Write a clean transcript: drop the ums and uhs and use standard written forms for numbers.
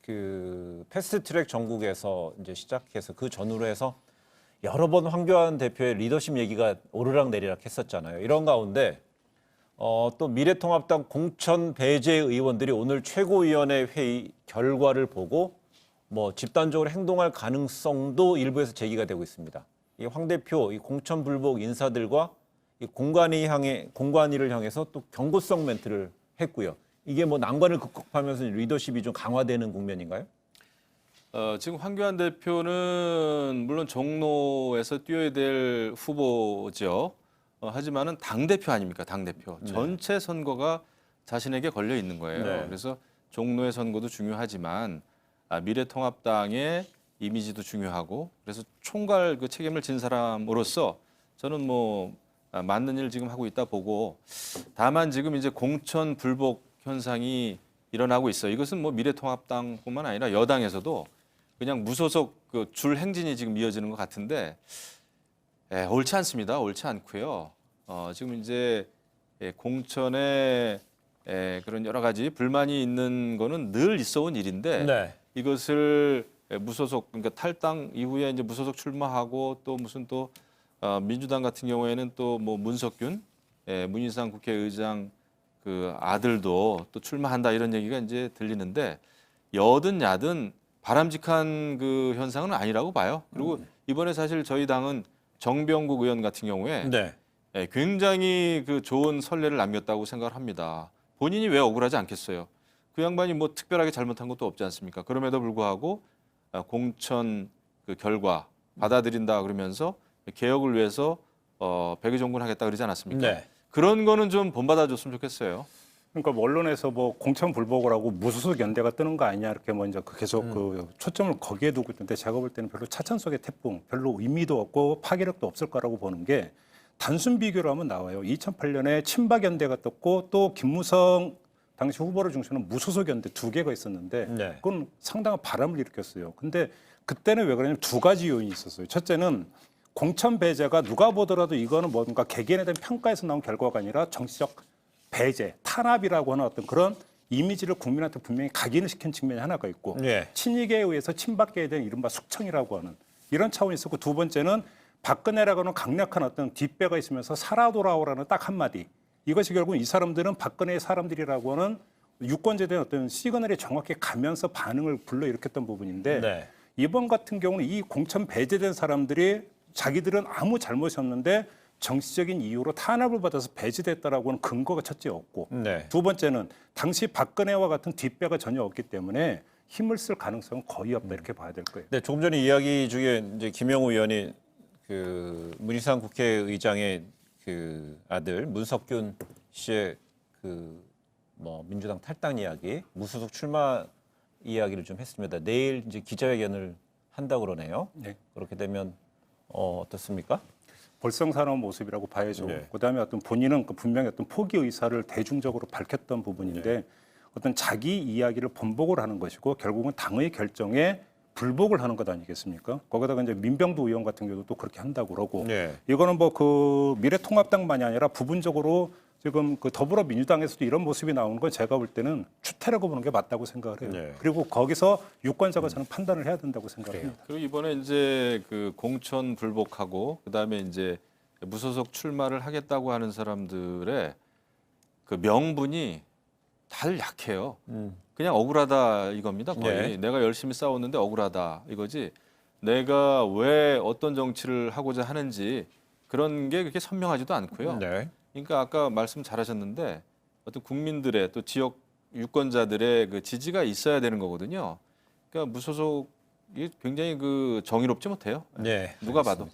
그 패스트트랙 전국에서 이제 시작해서 그 전후로 해서 여러 번 황교안 대표의 리더십 얘기가 오르락 내리락 했었잖아요. 이런 가운데 또 미래통합당 공천 배제 의원들이 오늘 최고위원회 회의 결과를 보고 뭐 집단적으로 행동할 가능성도 일부에서 제기가 되고 있습니다. 이 황 대표 이 공천 불복 인사들과 이 공관위를 향해서 또 경고성 멘트를 했고요. 이게 뭐 난관을 극복하면서 리더십이 좀 강화되는 국면인가요? 지금 황교안 대표는 물론 종로에서 뛰어야 될 후보죠. 하지만은 당 대표 아닙니까? 당 대표. 네. 전체 선거가 자신에게 걸려 있는 거예요. 네. 그래서 종로의 선거도 중요하지만 미래통합당의 이미지도 중요하고 그래서 총괄 그 책임을 진 사람으로서 저는 뭐 맞는 일 지금 하고 있다 보고 다만 지금 이제 공천 불복 현상이 일어나고 있어요. 이것은 뭐 미래통합당뿐만 아니라 여당에서도 그냥 무소속 그 줄 행진이 지금 이어지는 것 같은데 옳지 않습니다. 옳지 않고요. 지금 이제 공천에 그런 여러 가지 불만이 있는 거는 늘 있어온 일인데 네. 이것을 무소속 그러니까 탈당 이후에 이제 무소속 출마하고 또 무슨 또 민주당 같은 경우에는 또 뭐 문석균 문희상 국회의장 그 아들도 또 출마한다 이런 얘기가 이제 들리는데 여든 야든 바람직한 그 현상은 아니라고 봐요. 그리고 이번에 사실 저희 당은 정병국 의원 같은 경우에 네. 굉장히 그 좋은 선례를 남겼다고 생각을 합니다. 본인이 왜 억울하지 않겠어요? 그 양반이 뭐 특별하게 잘못한 것도 없지 않습니까? 그럼에도 불구하고 공천 그 결과 받아들인다 그러면서 개혁을 위해서 백의종군하겠다 그러지 않았습니까? 네. 그런 거는 좀 본받아줬으면 좋겠어요. 그러니까 뭐 언론에서 뭐 공천 불복을 하고 무소속 연대가 뜨는 거 아니냐 이렇게 먼저 계속 그 초점을 거기에 두고 있는데 제가 볼 때는 별로 차천 속의 태풍, 별로 의미도 없고 파괴력도 없을 거라고 보는 게 단순 비교를 하면 나와요. 2008년에 친박 연대가 떴고 또 김무성 당시 후보를 중심으로 무소속 연대 두 개가 있었는데 네. 그건 상당한 바람을 일으켰어요. 근데 그때는 왜 그러냐면 두 가지 요인이 있었어요. 첫째는 공천 배제가 누가 보더라도 이거는 뭔가 개개인에 대한 평가에서 나온 결과가 아니라 정치적 배제, 탄압이라고 하는 어떤 그런 이미지를 국민한테 분명히 각인을 시킨 측면이 하나가 있고 네. 친이계에 의해서 친박계에 대한 이른바 숙청이라고 하는 이런 차원이 있었고 두 번째는 박근혜라고 하는 강력한 어떤 뒷배가 있으면서 살아 돌아오라는 딱 한마디. 이것이 결국 이 사람들은 박근혜의 사람들이라고 하는 유권자에 대한 어떤 시그널이 정확히 가면서 반응을 불러일으켰던 부분인데 네. 이번 같은 경우는 이 공천 배제된 사람들이 자기들은 아무 잘못이 없는데 정치적인 이유로 탄압을 받아서 배제됐다라고 하는 근거가 첫째 없고 네. 두 번째는 당시 박근혜와 같은 뒷배가 전혀 없기 때문에 힘을 쓸 가능성은 거의 없다 이렇게 봐야 될 거예요. 네, 조금 전에 이야기 중에 이제 김영우 의원이 그 문희상 국회의장의 그 아들 문석균 씨의 그 뭐 민주당 탈당 이야기, 무소속 출마 이야기를 좀 했습니다. 내일 이제 기자회견을 한다고 그러네요. 네. 그렇게 되면 어떻습니까? 볼썽사나운 모습이라고 봐야죠. 네. 그다음에 어떤 본인은 분명히 어떤 포기 의사를 대중적으로 밝혔던 부분인데 어떤 자기 이야기를 번복을 하는 것이고 결국은 당의 결정에 불복을 하는 것 아니겠습니까? 거기다가 이제 민병두 의원 같은 경우도 또 그렇게 한다고 그러고 네. 이거는 뭐 그 미래통합당만이 아니라 부분적으로 지금 그 더불어민주당에서도 이런 모습이 나오는 건 제가 볼 때는 추태라고 보는 게 맞다고 생각을 해요. 네. 그리고 거기서 유권자가 저는 판단을 해야 된다고 생각합니다. 그리고 이번에 이제 그 공천 불복하고 그다음에 이제 무소속 출마를 하겠다고 하는 사람들의 그 명분이 다들 약해요. 그냥 억울하다 이겁니다. 거의 네. 내가 열심히 싸웠는데 억울하다 이거지. 내가 왜 어떤 정치를 하고자 하는지 그런 게 그렇게 선명하지도 않고요. 네. 그러니까 아까 말씀 잘하셨는데 어떤 국민들의 또 지역 유권자들의 그 지지가 있어야 되는 거거든요. 그러니까 무소속이 굉장히 그 정의롭지 못해요. 네. 누가 봐도.